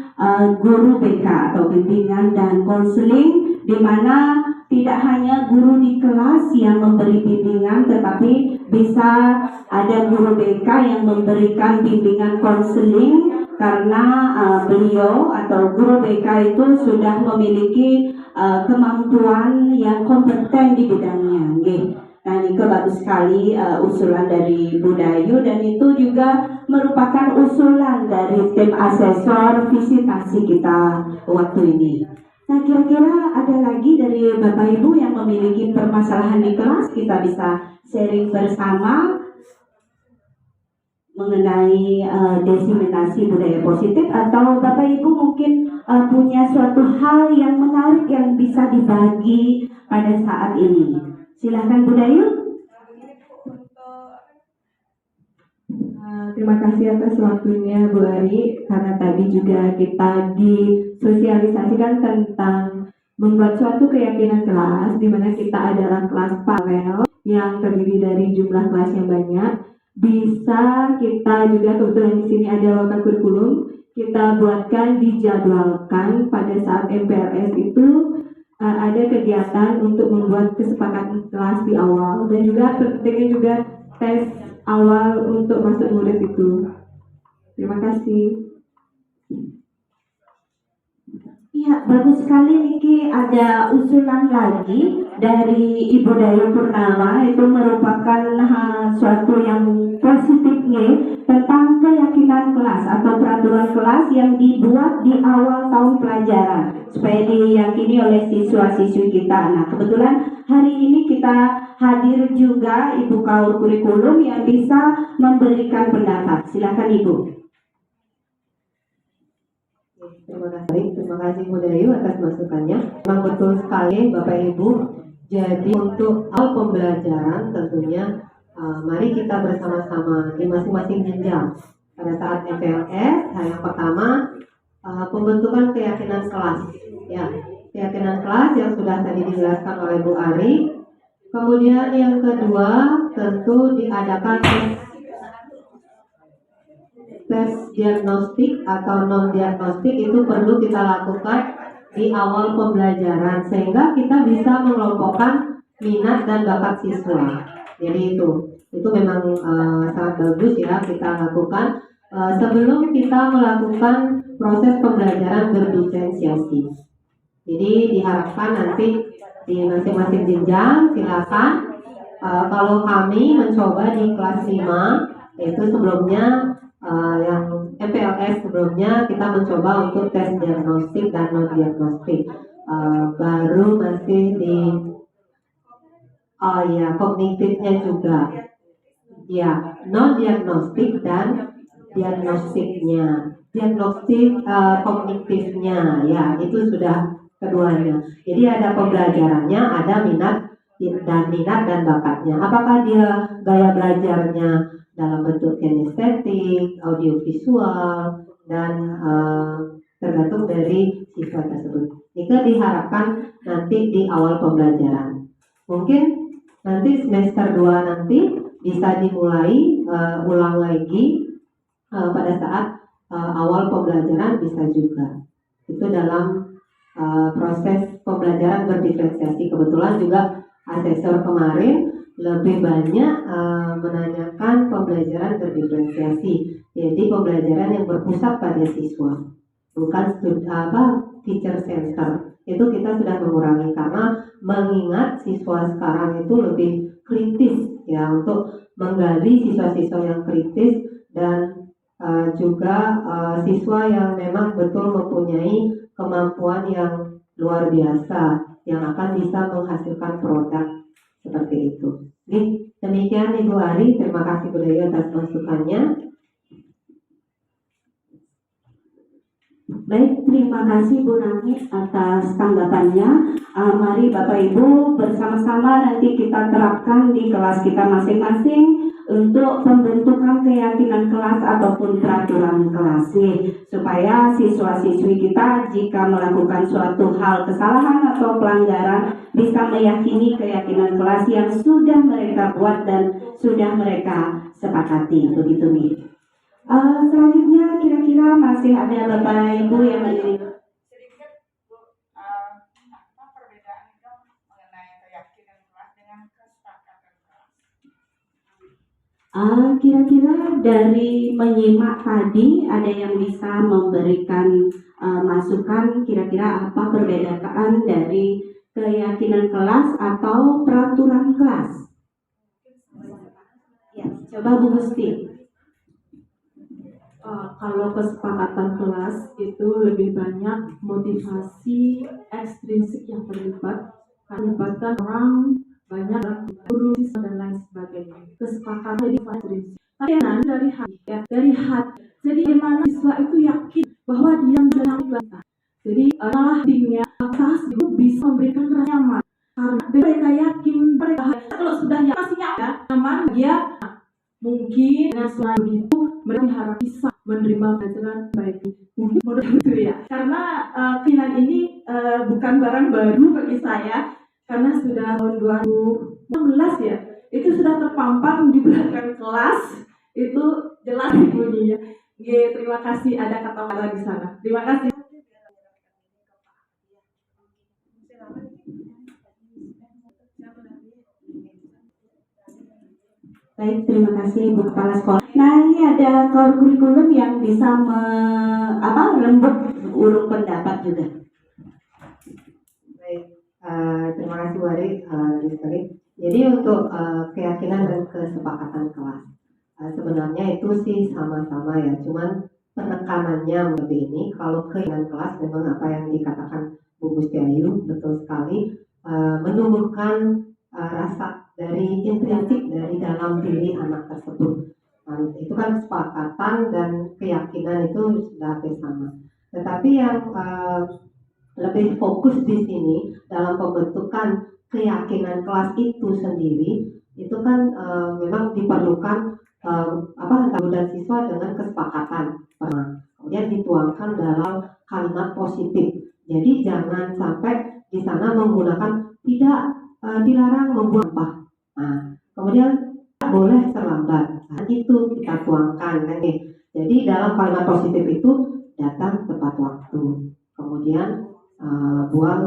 guru BK atau bimbingan dan konseling, di mana tidak hanya guru di kelas yang memberi bimbingan, tetapi bisa ada guru BK yang memberikan bimbingan konseling karena beliau atau guru BK itu sudah memiliki kemampuan yang kompeten di bidangnya. Nah, ini bagus sekali usulan dari Bu Dayu, dan itu juga merupakan usulan dari tim asesor visitasi kita waktu ini. Nah, kira-kira ada lagi dari Bapak Ibu yang memiliki permasalahan di kelas, kita bisa sharing bersama mengenai diseminasi budaya positif, atau Bapak Ibu mungkin punya suatu hal yang menarik yang bisa dibagi pada saat ini. Silahkan Bu Dayu. Terima kasih atas waktunya Bu Ari, karena tadi juga kita disosialisasikan tentang membuat suatu keyakinan kelas, di mana kita adalah kelas paralel yang terdiri dari jumlah kelas yang banyak. Bisa kita juga, kebetulan di sini ada lokal kurikulum, kita buatkan, dijadwalkan pada saat MPLS itu ada kegiatan untuk membuat kesepakatan kelas di awal, dan juga pentingnya juga tes awal untuk masuk murid itu. Terima kasih. Iya, bagus sekali Niki. Ada usulan lagi dari Ibu Dayu Purnama, itu merupakan suatu yang positifnya tentang keyakinan kelas atau peraturan kelas yang dibuat di awal tahun pelajaran supaya diyakini oleh siswa-siswi kita. Nah, kebetulan hari ini kita hadir juga Ibu Kaur Kurikulum yang bisa memberikan pendapat. Silakan Ibu. Terima kasih Bu Dayu atas masukannya. Memang betul sekali Bapak Ibu. Jadi untuk awal pembelajaran tentunya mari kita bersama-sama di masing-masing jenjang. Pada saat MPLS, yang pertama pembentukan keyakinan kelas. Ya, keyakinan kelas yang sudah tadi dijelaskan oleh Bu Ari. Kemudian yang kedua tentu diadakan tes diagnostik atau non diagnostik, itu perlu kita lakukan di awal pembelajaran sehingga kita bisa mengelompokkan minat dan bakat siswa. Jadi itu memang sangat bagus ya kita lakukan sebelum kita melakukan proses pembelajaran berdiferensiasi. Jadi diharapkan nanti di masing-masing jenjang silakan. Kalau kami mencoba di kelas 5 itu sebelumnya yang MPLS sebelumnya kita mencoba untuk tes diagnostik dan non diagnostik, baru masih di kognitifnya juga ya, non diagnostik dan diagnostiknya, diagnostik kognitifnya ya, itu sudah keduanya. Jadi ada pembelajarannya, ada minat dan bakatnya. Apakah dia gaya belajarnya dalam bentuk kinestetik, audiovisual, dan tergantung dari siswa tersebut. Jika diharapkan nanti di awal pembelajaran. Mungkin nanti semester 2 nanti bisa dimulai ulang lagi pada saat awal pembelajaran bisa juga. Itu dalam proses pembelajaran berdiferensiasi. Kebetulan juga asesor kemarin lebih banyak menanyakan pembelajaran berdiferensiasi, jadi pembelajaran yang berpusat pada siswa, bukan teacher center. Itu kita sudah mengurangi karena mengingat siswa sekarang itu lebih kritis ya, untuk menggali siswa-siswa yang kritis dan juga siswa yang memang betul mempunyai kemampuan yang luar biasa yang akan bisa menghasilkan produk seperti itu. Demikian Ibu Ari, terima kasih Bu Dayu atas masukannya. Baik, terima kasih Bu Nami atas tanggapannya. Mari Bapak Ibu bersama-sama nanti kita terapkan di kelas kita masing-masing untuk pembentukan keyakinan kelas ataupun peraturan kelas nih, supaya siswa-siswi kita jika melakukan suatu hal kesalahan atau pelanggaran bisa meyakini keyakinan kelas yang sudah mereka buat dan sudah mereka sepakati, begitu nih. Selanjutnya kira-kira masih ada Bapak Ibu yang ingin Sedikit Bu, apa perbedaan itu mengenai keyakinan kelas dengan kesepakatan kelas? Kira-kira dari menyimak tadi ada yang bisa memberikan masukan kira-kira apa perbedaan dari keyakinan kelas atau peraturan kelas? Ya, coba Bu Gusti. Kalau kesepakatan kelas itu lebih banyak motivasi ekstrinsik yang terlibat, melibatkan orang banyak, guru, siswa dan lain sebagainya. Kesepakatan jadi ekstrinsik. Tapi dari hati. Jadi bagaimana siswa itu yakin bahwa dia menjalankan. keyakinan ini bukan barang baru bagi saya karena sudah tahun 2016 ya, itu sudah terpampang di belakang kelas, itu jelas bunyinya. Terima kasih, ada kata-kata di sana. Terima kasih. Baik, terima kasih Bu Kepala Sekolah. Nah, ini ada kurikulum yang bisa merembuk urung pendapat juga. Baik, terima kasih Bu Ari. Jadi untuk keyakinan dan kesepakatan kelas, sebenarnya itu sih sama-sama ya, cuman penekanannya lebih ini kalau keyakinan kelas memang apa yang dikatakan Bu Gusti Ayu betul sekali, menumbuhkan rasa dari intrinsik dari dalam diri anak tersebut. Itu kan kesepakatan dan keyakinan itu sudah hampir sama. Tetapi yang lebih fokus di sini dalam pembentukan keyakinan kelas itu sendiri, itu kan memang diperlukan guru dan siswa dengan kesepakatan. Kemudian dituangkan dalam kalimat positif. Jadi jangan sampai di sana menggunakan dilarang membuang sampah. Nah, kemudian tidak boleh terlambat. Nah, itu kita tuangkan kan. Jadi dalam kalimat positif itu datang tepat waktu. Kemudian buang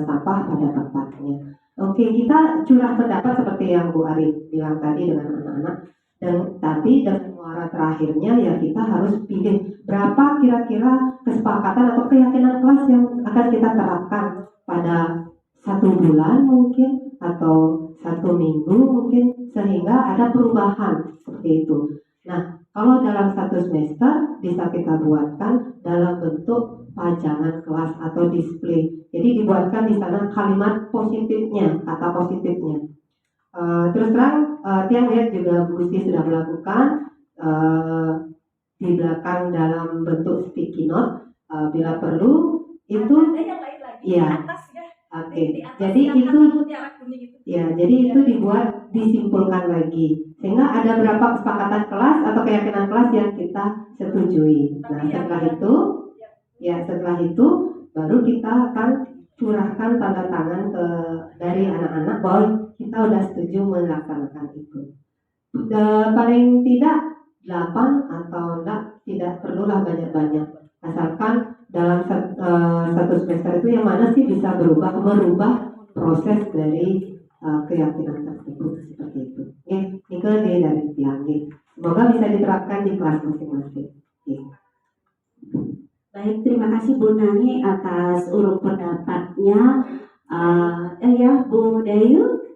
sampah pada tempatnya. Oke, kita curah pendapat seperti yang Bu Ari bilang tadi dengan anak-anak. Tapi dengan muara terakhirnya ya kita harus pilih berapa kira-kira kesepakatan atau keyakinan kelas yang akan kita terapkan pada 1 bulan mungkin atau 1 minggu mungkin, sehingga ada perubahan seperti itu. Nah, kalau dalam 1 semester bisa kita buatkan dalam bentuk pajangan kelas atau display. Jadi dibuatkan di sana kalimat positifnya, kata positifnya. Terus terang, tiang lihat juga Bu Gusti sudah melakukan di belakang dalam bentuk sticky note. Bila perlu itu, ya. Oke, jadi itu dibuat, disimpulkan lagi sehingga ada berapa kesepakatan kelas atau keyakinan kelas yang kita setujui. Nah, setelah itu baru kita akan curahkan tanda tangan dari anak-anak bahwa kita sudah setuju melaksanakan itu. Paling tidak 8 atau tidak perlulah banyak-banyak, asalkan dalam 1 semester itu yang mana sih bisa merubah proses dari keyakinan tersebut seperti itu. Ini dari tiang. Semoga bisa diterapkan di kelas masing-masing. Baik, terima kasih Bu Nani atas urung pendapatnya. Bu Dayu.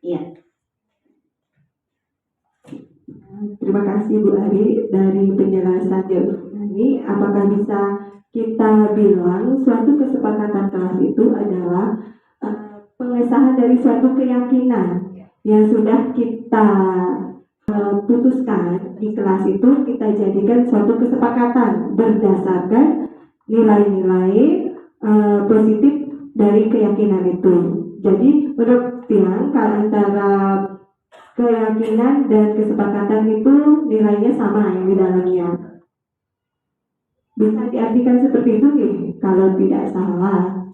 Iya. Terima kasih Bu Ari dari penjelasan Bu Nani. Apakah bisa kita bilang suatu kesepakatan kelas itu adalah pengesahan dari suatu keyakinan yang sudah kita putuskan di kelas itu, kita jadikan suatu kesepakatan berdasarkan nilai-nilai positif dari keyakinan itu. Jadi menurut Tiang, antara keyakinan dan kesepakatan itu nilainya sama yang di dalamnya. Bisa diartikan seperti itu nih, kalau tidak salah.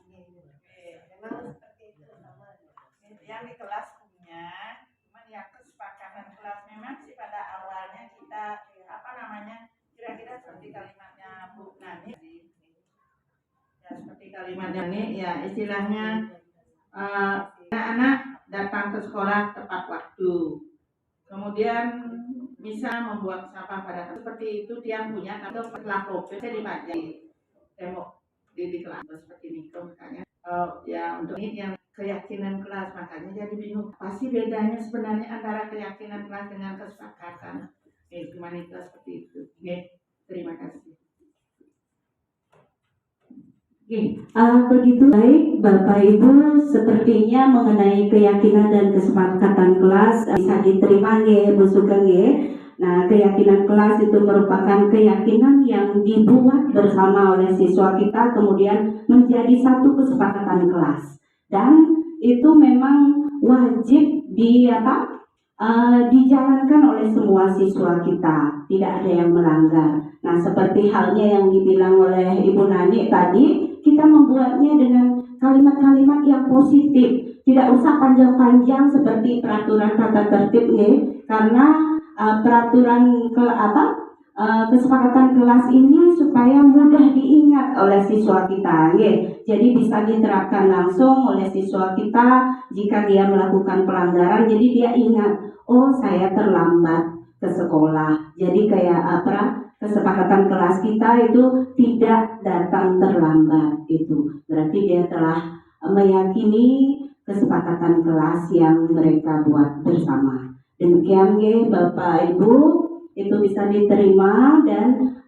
Yang di kelas punya, cuman yang kesepakatan kelas memang sih pada awalnya kita kira-kira seperti kalimatnya Bu Nani. Ya seperti kalimatnya ini, ya istilahnya anak-anak datang ke sekolah tepat waktu. Kemudian bisa membuang sampah pada seperti itu dia punya, kalau setelah COVID saya dipajang tembok di kelas seperti ini makanya ya untuk ini yang keyakinan kelas, makanya jadi bingung pasti bedanya sebenarnya antara keyakinan kelas dengan kesepakatan. Humanitas seperti itu. Terima kasih. Begitu baik Bapak Ibu, sepertinya mengenai keyakinan dan kesepakatan kelas bisa diterima Bu Sugeng. Nah, keyakinan kelas itu merupakan keyakinan yang dibuat bersama oleh siswa kita kemudian menjadi satu kesepakatan kelas, dan itu memang wajib dijalankan oleh semua siswa kita, tidak ada yang melanggar. Nah, seperti halnya yang dibilang oleh Ibu Nani tadi, kita membuatnya dengan kalimat-kalimat yang positif. Tidak usah panjang-panjang seperti peraturan tata tertib nih, karena peraturan kesepakatan kelas ini supaya mudah diingat oleh siswa kita, nggih. Jadi bisa diterapkan langsung oleh siswa kita jika dia melakukan pelanggaran. Jadi dia ingat, oh saya terlambat ke sekolah. Jadi kayak kesepakatan kelas kita itu tidak datang terlambat itu. Berarti dia telah meyakini kesepakatan kelas yang mereka buat bersama. Demikian nggih Bapak Ibu, itu bisa diterima dan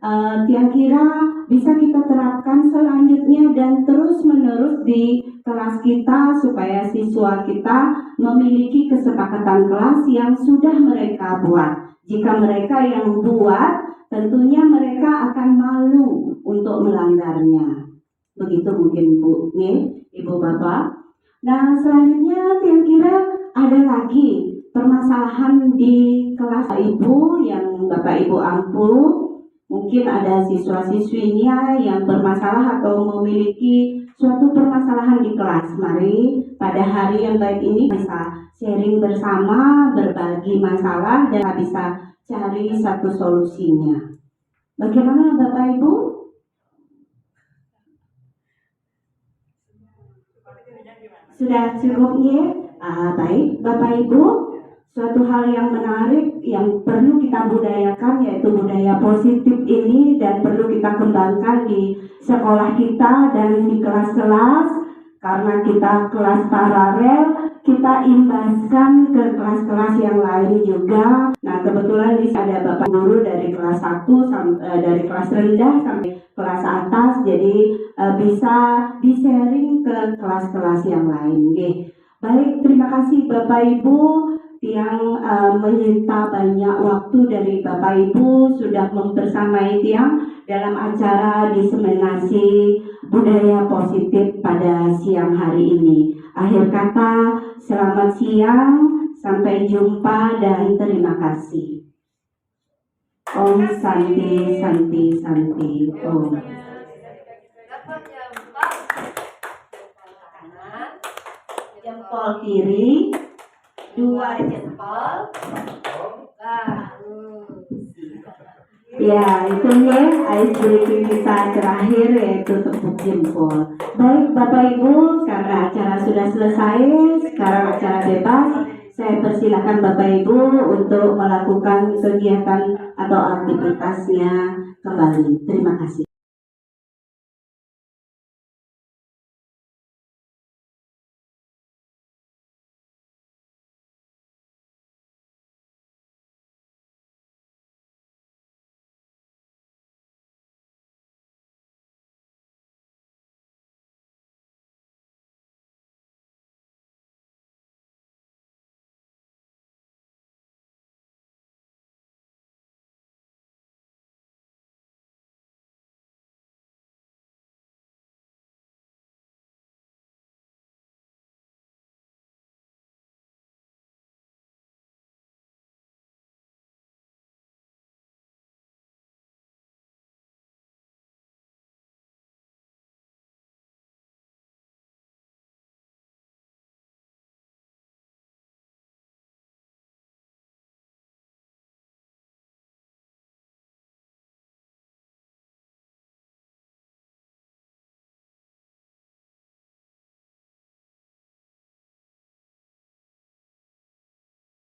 yang kira bisa kita terapkan selanjutnya dan terus menerus di kelas kita supaya siswa kita memiliki kesepakatan kelas yang sudah mereka buat. Jika mereka yang buat, tentunya mereka akan malu untuk melanggarnya. Begitu mungkin Bu, nih, Ibu Bapak. Nah, selanjutnya yang kira ada lagi permasalahan di kelas Ibu yang Bapak Ibu ampuh. Mungkin ada siswa-siswinya yang bermasalah atau memiliki suatu permasalahan di kelas. Mari pada hari yang baik ini bisa sharing bersama, berbagi masalah dan bisa cari satu solusinya. Bagaimana Bapak Ibu? Sudah cukup ya? Baik Bapak Ibu, suatu hal yang menarik yang perlu kita budayakan yaitu budaya positif ini dan perlu kita kembangkan di sekolah kita dan di kelas-kelas. Karena kita kelas paralel, kita imbaskan ke kelas-kelas yang lain juga. Nah, kebetulan di sini ada Bapak Guru dari kelas 1 dari kelas rendah sampai kelas atas, jadi bisa di-sharing ke kelas-kelas yang lain. Oke. Baik, terima kasih Bapak Ibu yang menyita banyak waktu dari Bapak Ibu sudah membersamai Tiang dalam acara diseminasi budaya positif pada siang hari ini. Akhir kata, selamat siang, sampai jumpa dan terima kasih. Om Santi Santi Santi Om. Jempol kiri, 2 jempol. Ya, itu ya ice breaking kita terakhir yaitu tepuk jempol. Baik Bapak Ibu, karena acara sudah selesai, sekarang acara bebas. Saya persilakan Bapak Ibu untuk melakukan kegiatan atau aktivitasnya kembali. Terima kasih.